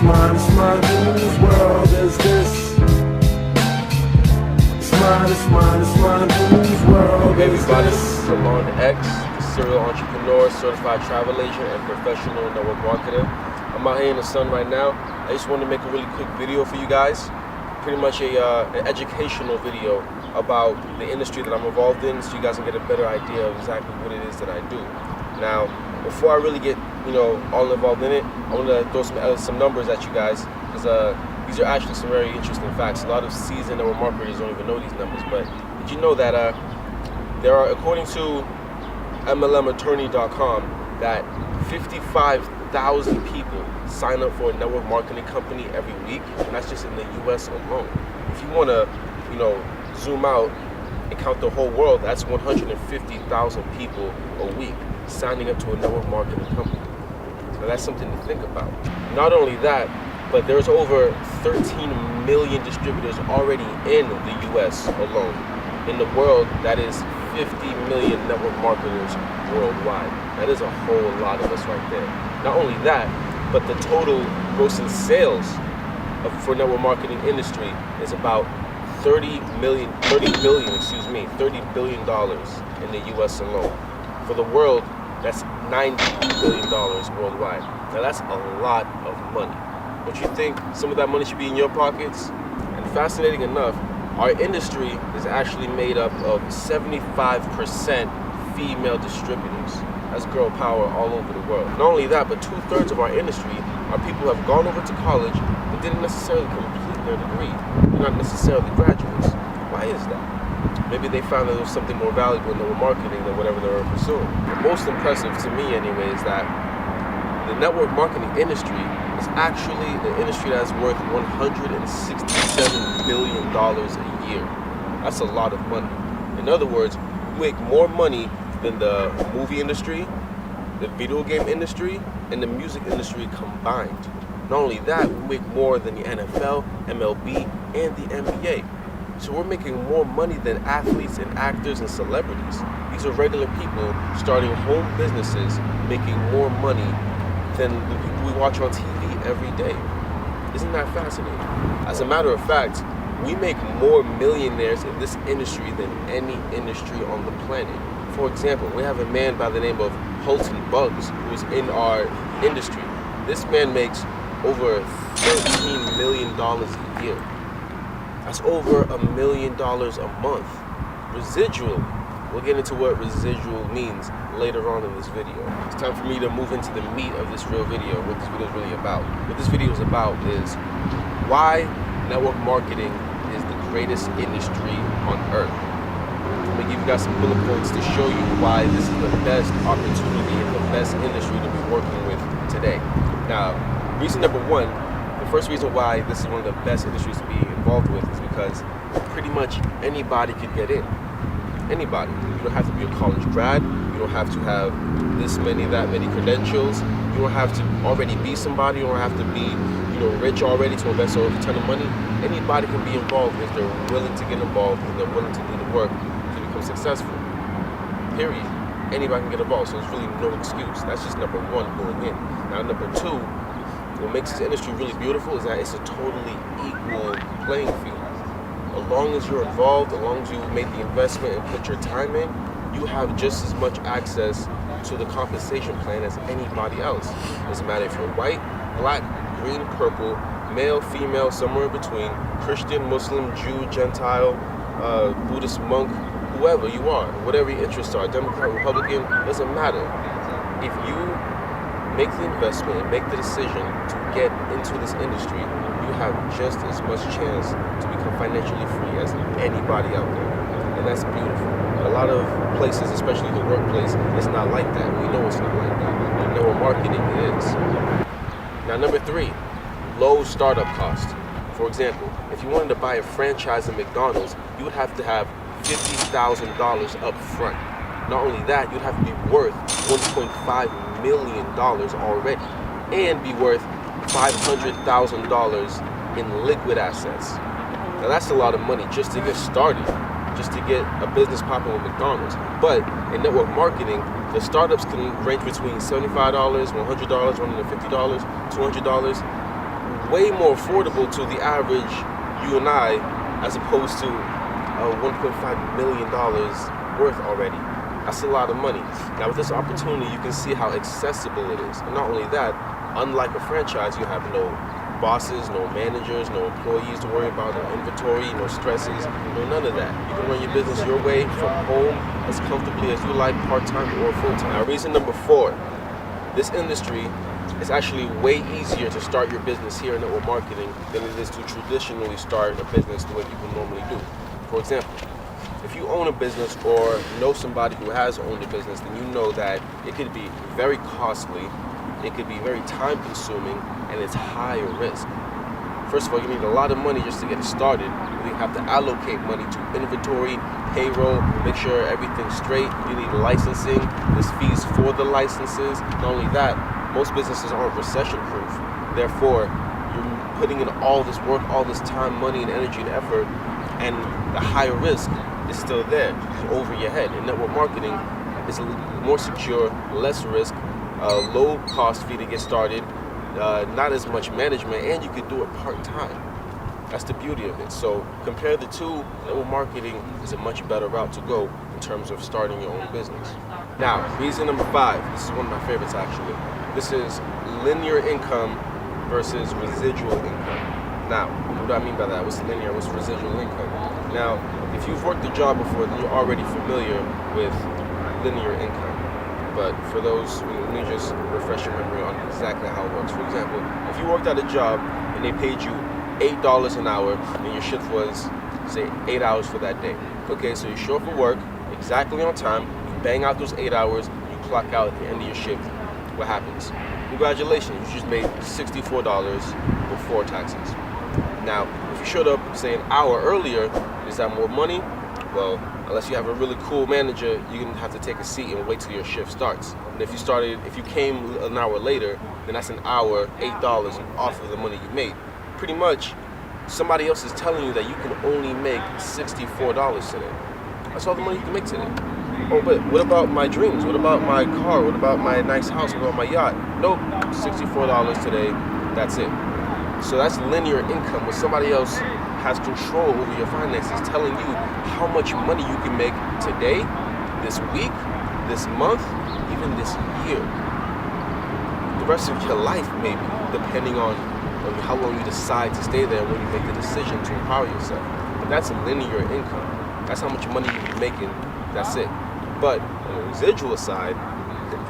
it's mine, whose world is this? It's mine, whose world Hey is everybody, this? Salon X, the serial entrepreneur, certified travel agent, and professional network marketer. I'm out here in the sun right now. I just wanted to make a really quick video for you guys. Pretty much an educational video about the industry that I'm involved in, so you guys can get a better idea of exactly what it is that I do. Now, before I really get all involved in it, I want to throw some numbers at you guys, because these are actually some very interesting facts. A lot of seasoned network marketers don't even know these numbers, but did you know that there are, according to MLMattorney.com, that 55,000 people sign up for a network marketing company every week, and that's just in the US alone. If you want to, zoom out and count the whole world, that's 150,000 people a week signing up to a network marketing company. Now that's something to think about. Not only that, but there's over 13 million distributors already in the US alone. In the world, that is 50 million network marketers worldwide. That is a whole lot of us right there. Not only that, but the total grossing sales for network marketing industry is about $30 billion in the US alone. For the world, that's $90 billion worldwide. Now that's a lot of money. Don't you think some of that money should be in your pockets? And fascinating enough, our industry is actually made up of 75% female distributors. That's girl power all over the world. Not only that, but 2/3 of our industry are people who have gone over to college but didn't necessarily complete their degree. They're not necessarily graduates. Why is that? Maybe they found that there was something more valuable in network marketing than whatever they were pursuing. The most impressive to me anyway is that the network marketing industry is actually the industry that's worth $167 billion a year. That's a lot of money. In other words, we make more money than the movie industry, the video game industry, and the music industry combined. Not only that, we make more than the NFL, MLB, and the NBA. So we're making more money than athletes and actors and celebrities. These are regular people starting home businesses, making more money than the people we watch on TV every day. Isn't that fascinating? As a matter of fact, we make more millionaires in this industry than any industry on the planet. For example, we have a man by the name of Holton Buggs who is in our industry. This man makes over $13 million a year. That's over $1 million a month. Residual. We'll get into what residual means later on in this video. It's time for me to move into the meat of this real video, what this video is really about. What this video is about is why network marketing is the greatest industry on earth. I'm gonna give you guys some bullet points to show you why this is the best opportunity and the best industry to be working with today. Now, reason number one, the first reason why this is one of the best industries to be involved with is because pretty much anybody could get in. Anybody. You don't have to be a college grad. You don't have to have this many, that many credentials. You don't have to already be somebody. You don't have to be, rich already to invest a ton of money. Anybody can be involved if they're willing to get involved and they're willing to do the work to become successful. Period. Anybody can get involved, so there's really no excuse. That's just number one going in. Now, number two, what makes this industry really beautiful is that it's a totally equal playing field. As long as you're involved, as long as you made the investment and put your time in, you have just as much access to the compensation plan as anybody else. It doesn't matter if you're white, black, green, purple, male, female, somewhere in between, Christian, Muslim, Jew, Gentile, Buddhist monk, whoever you are, whatever your interests are, Democrat, Republican, doesn't matter. If you make the investment and make the decision to get into this industry, you have just as much chance to become financially free as anybody out there. And that's beautiful. A lot of places, especially the workplace, it's not like that. We know it's not like that. And network marketing is. Now, number three, low startup cost. For example, if you wanted to buy a franchise of McDonald's, you would have to have $50,000 up front. Not only that, you'd have to be worth $1.5 million already and be worth $500,000 in liquid assets. Now that's a lot of money just to get started, just to get a business popping with McDonald's. But in network marketing, the startups can range between $75, $100, $150, $200, way more affordable to the average you and I, as opposed to $1.5 million worth already. That's a lot of money. Now with this opportunity, you can see how accessible it is. And not only that, unlike a franchise, you have no bosses, no managers, no employees to worry about, no inventory, no stresses, no none of that. You can run your business your way from home as comfortably as you like, part-time or full-time. Now reason number 4, this industry is actually way easier to start your business here in network marketing than it is to traditionally start a business the way people normally do. For example, if you own a business or know somebody who has owned a business, then you know that it could be very costly, it could be very time consuming, and it's higher risk. First of all, you need a lot of money just to get it started. You have to allocate money to inventory, payroll, make sure everything's straight. You need licensing, there's fees for the licenses. Not only that, most businesses aren't recession proof. Therefore, you're putting in all this work, all this time, money, and energy and effort, and the higher risk is still there, it's over your head. And network marketing is more secure, less risk, low cost fee to get started, not as much management, and you could do it part-time. That's the beauty of it. So compare the two, network marketing is a much better route to go in terms of starting your own business. Now, reason number 5, this is one of my favorites actually. This is linear income versus residual income. Now, what do I mean by that? What's linear, what's residual income? Now, if you've worked a job before, then you're already familiar with linear income. But for those, let me just refresh your memory on exactly how it works. For example, if you worked at a job and they paid you $8 an hour and your shift was, say, 8 hours for that day. Okay, so you show up for work exactly on time, you bang out those 8 hours, you clock out at the end of your shift. What happens? Congratulations, you just made $64 before taxes. Now, if you showed up, say, an hour earlier, is that more money? Well, unless you have a really cool manager, you're gonna have to take a seat and wait till your shift starts. And if you came an hour later, then that's an hour, $8 off of the money you made. Pretty much, somebody else is telling you that you can only make $64 today. That's all the money you can make today. Oh, but what about my dreams? What about my car? What about my nice house? What about my yacht? Nope, $64 today, that's it. So that's linear income, where somebody else has control over your finances, telling you how much money you can make today, this week, this month, even this year. The rest of your life, maybe, depending on how long you decide to stay there when you make the decision to empower yourself. But that's a linear income. That's how much money you'll be making, that's it. But on the residual side,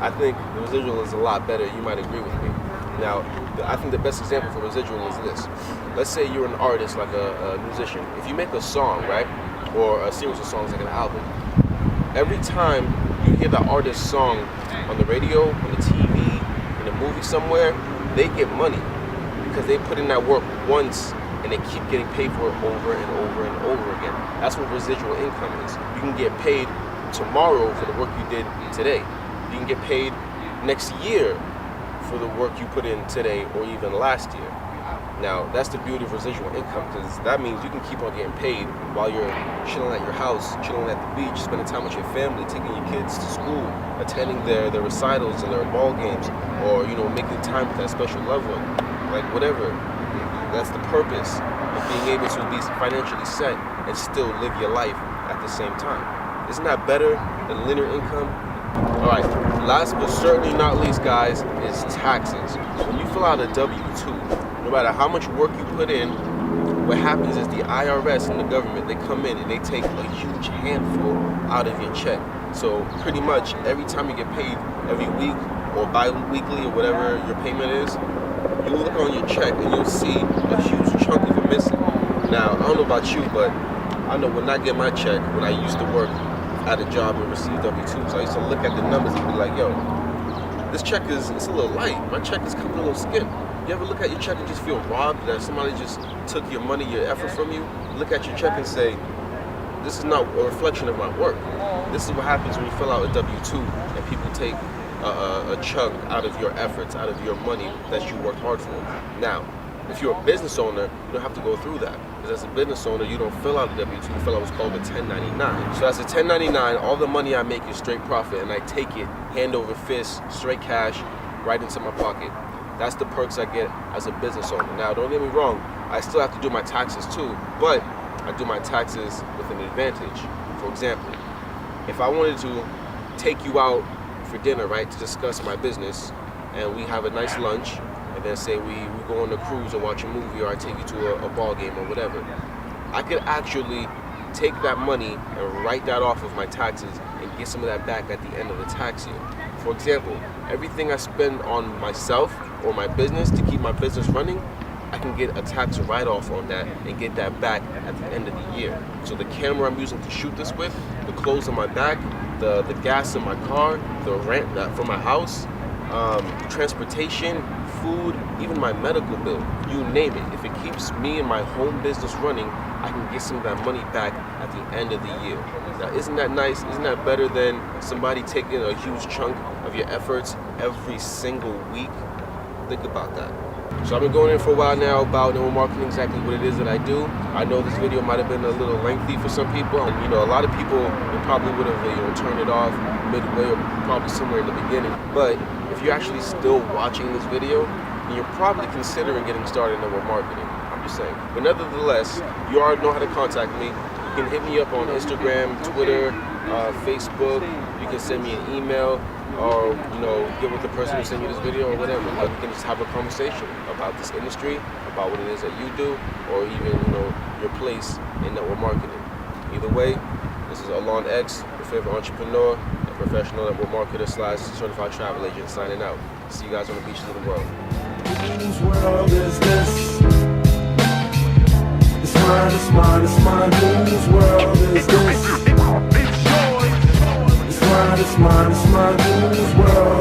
I think the residual is a lot better. You might agree with me. Now, I think the best example for residual is this. Let's say you're an artist, like a musician. If you make a song, right, or a series of songs like an album, every time you hear the artist's song on the radio, on the TV, in a movie somewhere, they get money because they put in that work once and they keep getting paid for it over and over and over again. That's what residual income is. You can get paid tomorrow for the work you did today. You can get paid next year for the work you put in today or even last year. Now, that's the beauty of residual income, because that means you can keep on getting paid while you're chilling at your house, chilling at the beach, spending time with your family, taking your kids to school, attending their recitals and their ball games, or, making time with that special loved one. Like, whatever. That's the purpose of being able to be financially set and still live your life at the same time. Isn't that better than linear income? All right, last but certainly not least, guys, is taxes. When you fill out a W-2, no matter how much work you put in, what happens is the IRS and the government, they come in and they take a huge handful out of your check. So pretty much every time you get paid, every week or bi-weekly or whatever your payment is, you look on your check and you'll see a huge chunk of it missing. Now, I don't know about you, but I know when I get my check, when I used to work at a job and receive W-2s, I used to look at the numbers and be like, yo, this check it's a little light. My check is coming a little skim. You ever look at your check and just feel robbed that somebody just took your money, your effort from you? Look at your check and say, this is not a reflection of my work. This is what happens when you fill out a W-2 and people take a chunk out of your efforts, out of your money that you worked hard for. Now, if you're a business owner, you don't have to go through that. Because as a business owner, you don't fill out a W-2, you fill out what's called a 1099. So as a 1099, all the money I make is straight profit, and I take it hand over fist, straight cash, right into my pocket. That's the perks I get as a business owner. Now, don't get me wrong, I still have to do my taxes too, but I do my taxes with an advantage. For example, if I wanted to take you out for dinner, right, to discuss my business, and we have a nice lunch, and then say we go on a cruise or watch a movie, or I take you to a ball game or whatever, I could actually take that money and write that off of my taxes and get some of that back at the end of the tax year. For example, everything I spend on myself or my business to keep my business running, I can get a tax write-off on that and get that back at the end of the year. So the camera I'm using to shoot this with, the clothes on my back, the gas in my car, the rent for my house, transportation, food, even my medical bill, you name it. If it keeps me and my home business running, I can get some of that money back at the end of the year. Now, isn't that nice? Isn't that better than somebody taking a huge chunk of your efforts every single week? Think about that. So I've been going in for a while now about network marketing, exactly what it is that I do. I know this video might have been a little lengthy for some people, and a lot of people probably would have turned it off midway or probably somewhere in the beginning. But if you're actually still watching this video, then you're probably considering getting started in network marketing. I'm just saying. But nevertheless, you already know how to contact me. You can hit me up on Instagram, Twitter, Facebook. You can send me an email, or get with the person who sent you this video or whatever. But we can just have a conversation about this industry, about what it is that you do, or even your place in network marketing. Either way, this is Alon X, your favorite entrepreneur and professional network marketer / certified travel agent, signing out. See you guys on the beaches of the world. Whose world is this? It's mine, it's mine, it's mine. Whose world is this? It's mine, it's mine, it's mine. Whose world